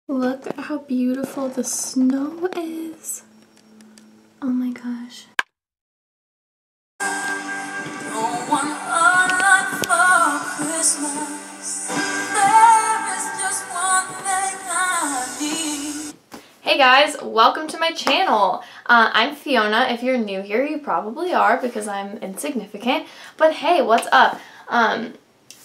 Look at how beautiful the snow is. Oh my gosh. Hey guys, welcome to my channel. I'm Fiona. If you're new here, you probably are because I'm insignificant. But hey, what's up?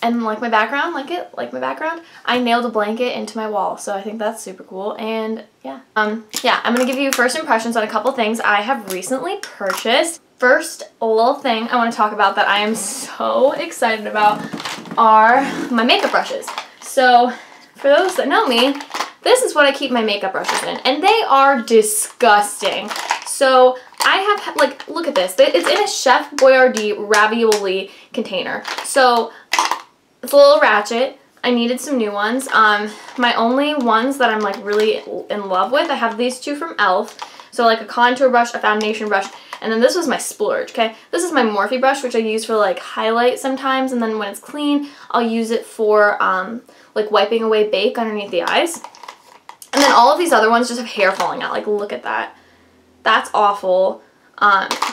And like my background, like my background, I nailed a blanket into my wall, so I think that's super cool. And yeah, I'm gonna give you first impressions on a couple things I have recently purchased. First little thing I want to talk about that I am so excited about are my makeup brushes. So for those that know me, this is what I keep my makeup brushes in, and they are disgusting. So I have, like, look at this. It's in a Chef Boyardee ravioli container. So it's a little ratchet. I needed some new ones. My only ones that I'm like really in love with, I have these two from e.l.f. So like a contour brush, a foundation brush, and then this was my splurge, okay? This is my Morphe brush, which I use for like highlight sometimes, and then when it's clean, I'll use it for like wiping away bake underneath the eyes. And then all of these other ones just have hair falling out. Like, look at that. That's awful.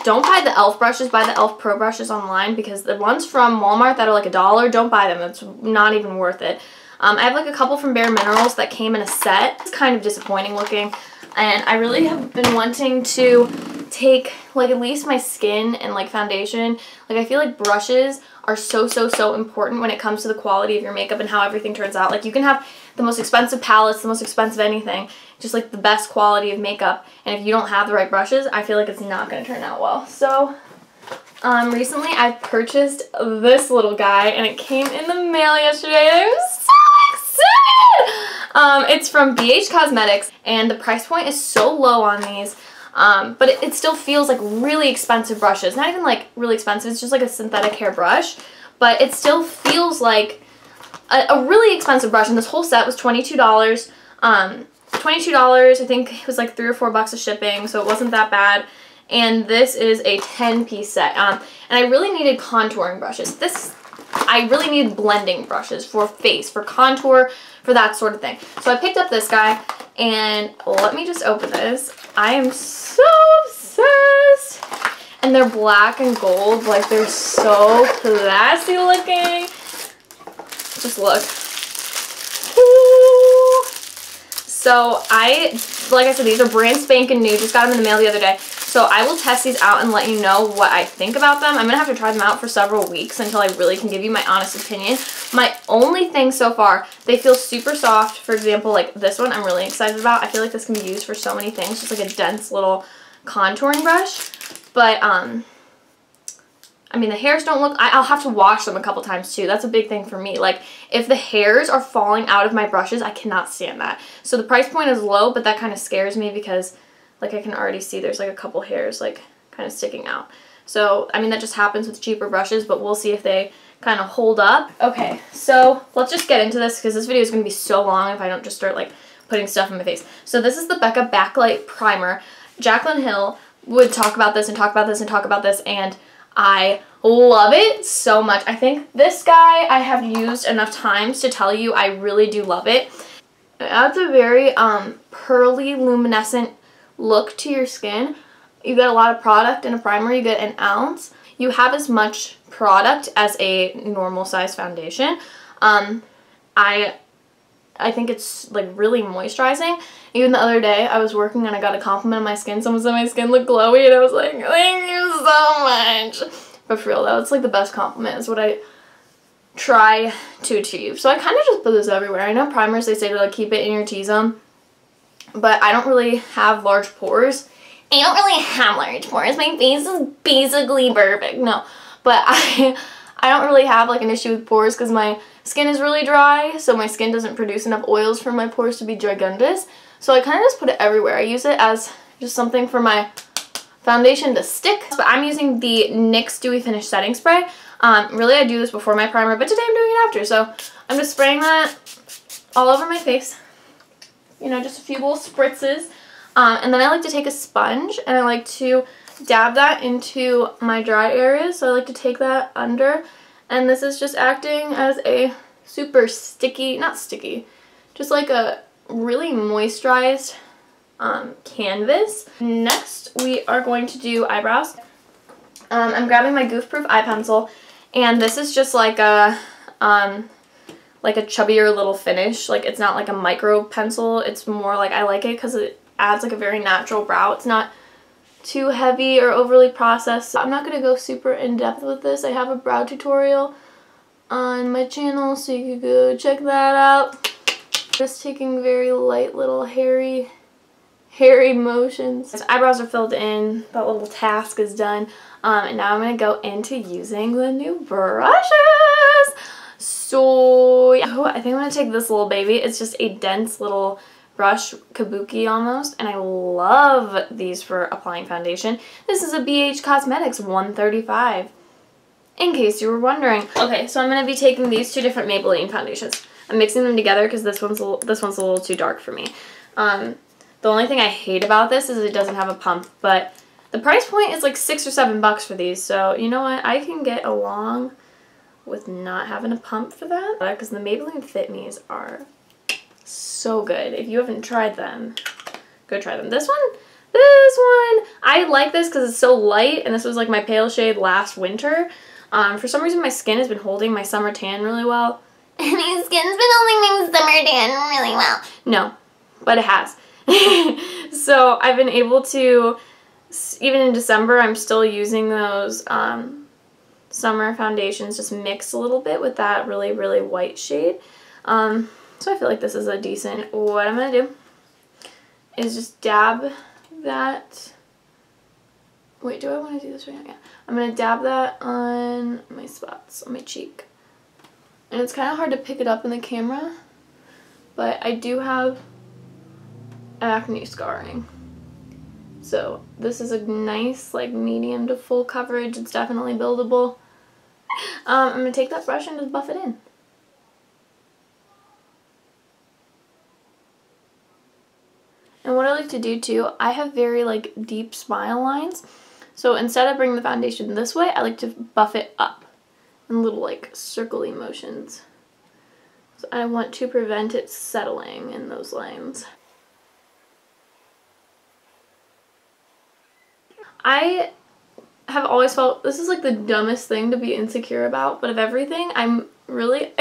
Don't buy the e.l.f. brushes, buy the e.l.f. Pro brushes online, because the ones from Walmart that are like $1, don't buy them. It's not even worth it. I have like a couple from Bare Minerals that came in a set. It's kind of disappointing looking, and I really have been wanting to take like at least my skin and like foundation. Like, I feel like brushes are so important when it comes to the quality of your makeup and how everything turns out. Like, you can have the most expensive palettes, the most expensive anything, just like the best quality of makeup, and if you don't have the right brushes, I feel like it's not going to turn out well. So recently I purchased this little guy, and it came in the mail yesterday, and I'm so excited! It's from BH Cosmetics, and the price point is so low on these, but it still feels like really expensive brushes. Not even like really expensive, it's just like a synthetic hair brush, but it still feels like a really expensive brush, and this whole set was $22. $22, I think it was like $3 or $4 of shipping, so it wasn't that bad. And this is a 10-piece set. And I really needed contouring brushes. I really needed blending brushes for face, for contour, for that sort of thing. So I picked up this guy, and let me just open this. I am so obsessed. And they're black and gold, like they're so classy looking. Just look. Ooh. So like I said, these are brand spanking new. Just got them in the mail the other day. So I will test these out and let you know what I think about them. I'm going to have to try them out for several weeks until I really can give you my honest opinion. My only thing so far, they feel super soft. For example, like this one I'm really excited about. I feel like this can be used for so many things. Just like a dense little contouring brush. But, I mean, the hairs don't look, I'll have to wash them a couple times too. That's a big thing for me. Like, if the hairs are falling out of my brushes, I cannot stand that. So the price point is low, but that kind of scares me because, like, I can already see there's like a couple hairs like kind of sticking out. So, I mean, that just happens with cheaper brushes, but we'll see if they kind of hold up. Okay, so let's just get into this because this video is going to be so long if I don't just start like putting stuff in my face. So this is the Becca Backlight Primer. Jaclyn Hill would talk about this and talk about this and talk about this, and I love it so much. I think this guy I have used enough times to tell you I really do love it. It adds a very pearly, luminescent look to your skin. You get a lot of product in a primer. You get an ounce. You have as much product as a normal size foundation. I think it's like really moisturizing. Even the other day I was working and I got a compliment on my skin. Someone said my skin looked glowy, and I was like, thank you so much. But for real though, it's like the best compliment. It's what I try to achieve. So I kind of just put this everywhere. I know primers, they say to like keep it in your T-zone, but I don't really have large pores. I don't really have large pores. My face is basically perfect. No, but I don't really have like an issue with pores because my skin is really dry, so my skin doesn't produce enough oils for my pores to be gigantous. So I kind of just put it everywhere. I use it as just something for my foundation to stick. But I'm using the NYX Dewy Finish Setting Spray. Really, I do this before my primer, but today I'm doing it after. So I'm just spraying that all over my face. You know, just a few little spritzes. And then I like to take a sponge and I like to dab that into my dry areas. So I like to take that under, and this is just acting as a super sticky, not sticky, just like a really moisturized canvas. Next, we are going to do eyebrows. I'm grabbing my Goof Proof eye pencil, and this is just like a chubbier little finish. Like, it's not like a micro pencil. It's more like, I like it because it adds like a very natural brow. It's not too heavy or overly processed. I'm not going to go super in depth with this. I have a brow tutorial on my channel, so you could go check that out. Just taking very light little hairy motions. His eyebrows are filled in. That little task is done. And now I'm going to go into using the new brushes. So yeah, I think I'm going to take this little baby. It's just a dense little brush, kabuki almost, and I love these for applying foundation. This is a BH Cosmetics 135, in case you were wondering. Okay, so I'm going to be taking these two different Maybelline foundations. I'm mixing them together because this one's a little too dark for me. The only thing I hate about this is it doesn't have a pump, but the price point is like $6 or $7 for these, so you know what? I can get along with not having a pump for that, because the Maybelline Fit Me's are so good. If you haven't tried them, go try them. This one, I like this because it's so light, and this was like my pale shade last winter. For some reason, my skin has been holding my summer tan really well. My skin's been holding my summer tan really well. No, but it has. So I've been able to, even in December, I'm still using those summer foundations, just mix a little bit with that really, really white shade. So I feel like this is a decent. What I'm going to do is just dab that. Wait, do I want to do this right now? Yeah. I'm going to dab that on my spots, on my cheek. And it's kind of hard to pick it up in the camera, but I do have acne scarring. So this is a nice like medium to full coverage. It's definitely buildable. I'm going to take that brush and just buff it in. And what I like to do too, I have very like deep smile lines. So instead of bringing the foundation this way, I like to buff it up in little like circle-y motions. So I want to prevent it settling in those lines. I have always felt this is like the dumbest thing to be insecure about, but of everything, I'm really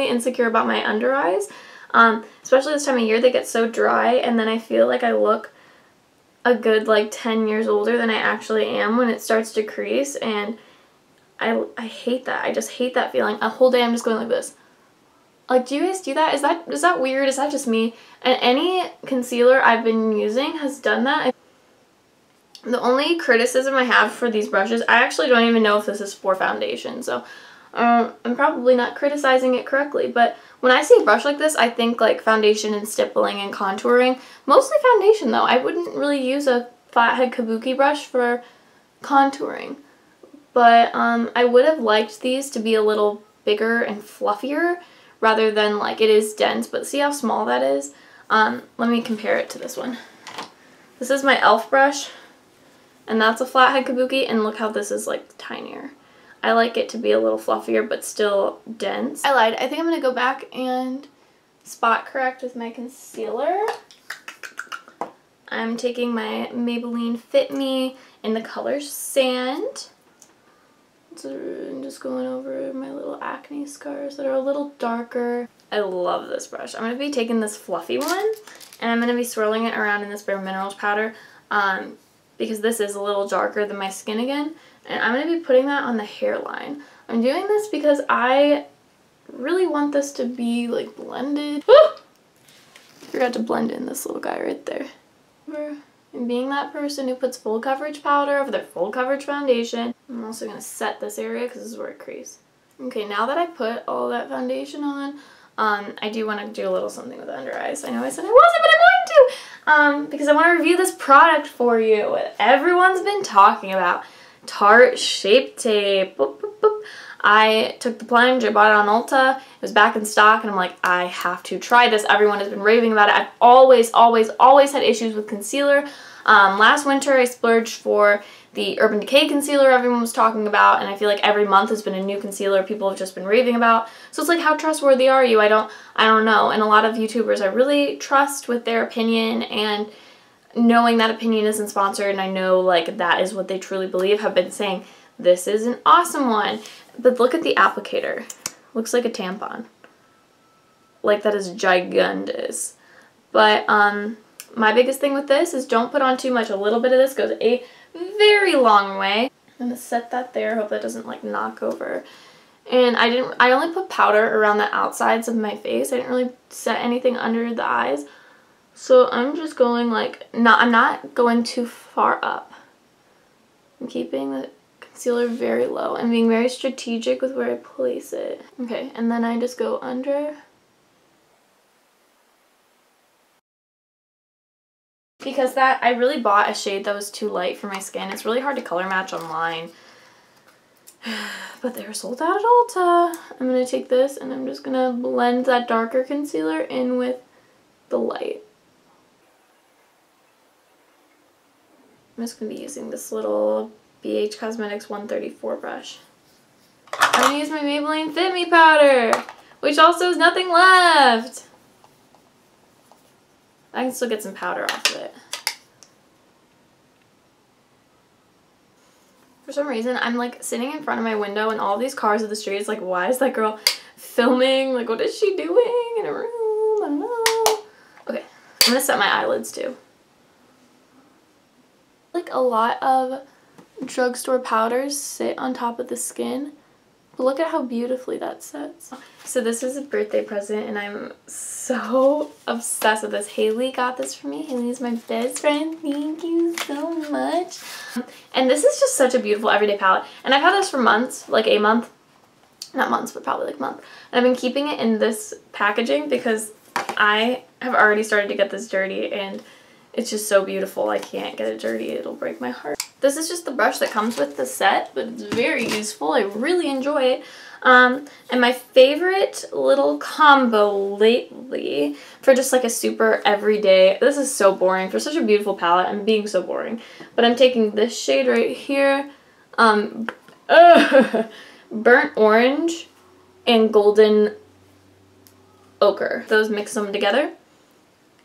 insecure about my under eyes. Especially this time of year, they get so dry, and then I feel like I look a good like 10 years older than I actually am when it starts to crease, and I hate that. I just hate that feeling. A whole day I'm just going like this. Like, do you guys do that? Is that weird? Is that just me? And any concealer I've been using has done that. The only criticism I have for these brushes, I actually don't even know if this is for foundation, so I'm probably not criticizing it correctly, but when I see a brush like this, I think like foundation and stippling and contouring. Mostly foundation though. I wouldn't really use a flathead kabuki brush for contouring, but I would have liked these to be a little bigger and fluffier rather than like it is dense, but see how small that is? Let me compare it to this one. This is my e.l.f. brush, and that's a flathead kabuki, and look how this is like tinier. I like it to be a little fluffier but still dense. I lied. I think I'm going to go back and spot correct with my concealer. I'm taking my Maybelline Fit Me in the color Sand. So I'm just going over my little acne scars that are a little darker. I love this brush. I'm going to be taking this fluffy one, and I'm going to be swirling it around in this Bare Minerals powder because this is a little darker than my skin again. And I'm going to be putting that on the hairline. I'm doing this because I really want this to be like blended. Forgot to blend in this little guy right there. And being that person who puts full coverage powder over their full coverage foundation, I'm also going to set this area because this is where it creases. Okay, now that I put all that foundation on, I do want to do a little something with the under eyes. I know I said I wasn't, but I'm going to! Because I want to review this product for you. What everyone's been talking about. Tarte Shape Tape. Boop, boop, boop. I took the plunge. I bought it on Ulta. It was back in stock, and I'm like, I have to try this. Everyone has been raving about it. I've always had issues with concealer. Last winter, I splurged for the Urban Decay concealer everyone was talking about, and I feel like every month has been a new concealer people have just been raving about. So it's like, how trustworthy are you? I don't know. And a lot of YouTubers I really trust with their opinion, and knowing that opinion isn't sponsored, and I know like that is what they truly believe, have been saying this is an awesome one. But look at the applicator. Looks like a tampon. Like, that is gigundous. But my biggest thing with this is don't put on too much. A little bit of this goes a very long way. I'm gonna set that there. Hope that doesn't like knock over. And I only put powder around the outsides of my face. I didn't really set anything under the eyes. So I'm just going like, I'm not going too far up. I'm keeping the concealer very low and being very strategic with where I place it. Okay, and then I just go under. Because I really bought a shade that was too light for my skin. It's really hard to color match online. But they were sold out at Ulta. I'm going to take this and I'm just going to blend that darker concealer in with the light. I'm just going to be using this little BH Cosmetics 134 brush. I'm going to use my Maybelline Fit Me powder, which also has nothing left. I can still get some powder off of it. For some reason, I'm like sitting in front of my window and all these cars of the street is like, why is that girl filming? Like, what is she doing in a room? I don't know. Okay, I'm going to set my eyelids too. Like, a lot of drugstore powders sit on top of the skin. But look at how beautifully that sets. So this is a birthday present and I'm so obsessed with this. Haley got this for me. Haley is my best friend. Thank you so much. And this is just such a beautiful everyday palette. And I've had this for months, like a month. Not months, but probably like a month. And I've been keeping it in this packaging because I have already started to get this dirty and it's just so beautiful. I can't get it dirty. It'll break my heart. This is just the brush that comes with the set, but it's very useful. I really enjoy it. And my favorite little combo lately for just like a super everyday, this is so boring. For such a beautiful palette, I'm being so boring. But I'm taking this shade right here, burnt orange and golden ochre. Those, mix them together.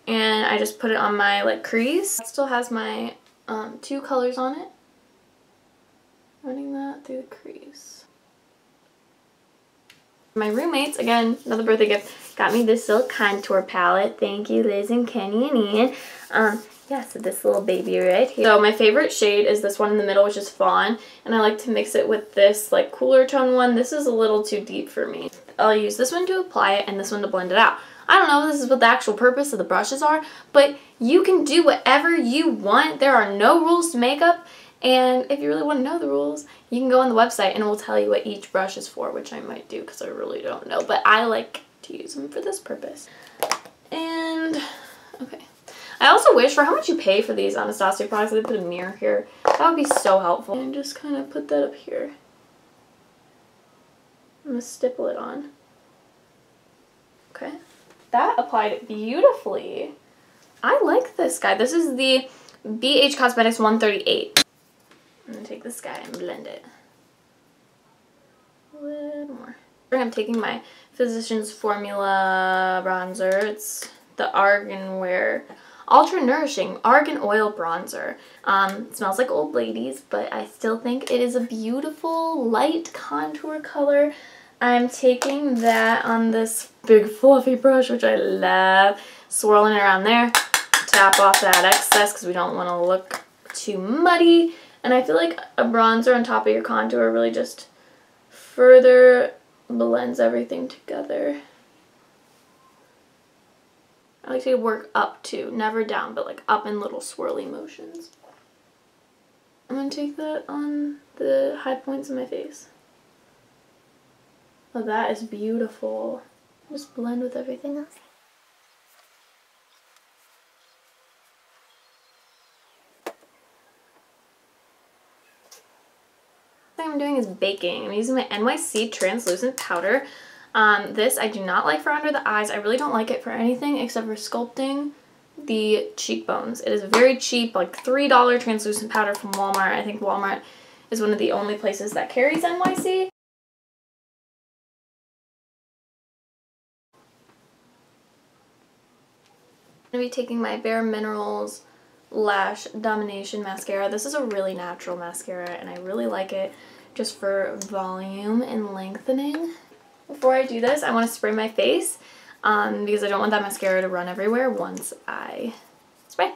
And I just put it on my like crease. It still has my two colors on it. Running that through the crease. My roommates, again, another birthday gift, got me this little contour palette. Thank you, Liz and Kenny and Ian. Yeah, so this little baby right here. So my favorite shade is this one in the middle, which is Fawn. And I like to mix it with this like cooler tone one. This is a little too deep for me. I'll use this one to apply it and this one to blend it out. I don't know if this is what the actual purpose of the brushes are, but you can do whatever you want. There are no rules to makeup, and if you really want to know the rules, you can go on the website and it will tell you what each brush is for, which I might do because I really don't know, but I like to use them for this purpose. And, okay. I also wish, for how much you pay for these Anastasia products, they put a mirror here. That would be so helpful. And just kind of put that up here. I'm going to stipple it on. Okay. That applied beautifully. I like this guy. This is the BH Cosmetics 138. I'm going to take this guy and blend it. A little more. I'm taking my Physicians Formula bronzer. It's the Argan Wear Ultra Nourishing Argan Oil Bronzer. It smells like old ladies, but I still think it is a beautiful light contour color. I'm taking that on this big fluffy brush, which I love, swirling it around there, tap off that excess because we don't want to look too muddy. And I feel like a bronzer on top of your contour really just further blends everything together. I like to work up too, never down, but like up in little swirly motions. I'm going to take that on the high points of my face. Oh, that is beautiful. Just blend with everything else. The thing I'm doing is baking. I'm using my NYC translucent powder. This I do not like for under the eyes. I really don't like it for anything except for sculpting the cheekbones. It is very cheap, like $3 translucent powder from Walmart. I think Walmart is one of the only places that carries NYC. I'm going to be taking my Bare Minerals Lash Domination Mascara. This is a really natural mascara and I really like it just for volume and lengthening. Before I do this, I want to spray my face because I don't want that mascara to run everywhere once I spray.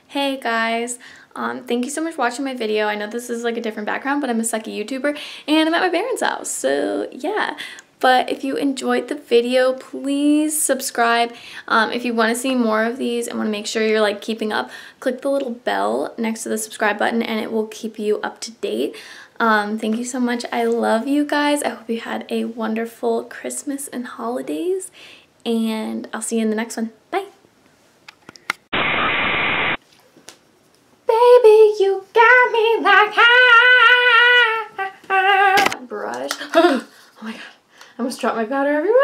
Hey guys, thank you so much for watching my video. I know this is like a different background, but I'm a sucky YouTuber and I'm at my parents' house, so yeah. But if you enjoyed the video, please subscribe. If you want to see more of these and want to make sure you're like keeping up, click the little bell next to the subscribe button and it will keep you up to date. Thank you so much. I love you guys. I hope you had a wonderful Christmas and holidays, and I'll see you in the next one. Bye. Baby, you got me like brush. Oh my god. I almost dropped my powder everywhere.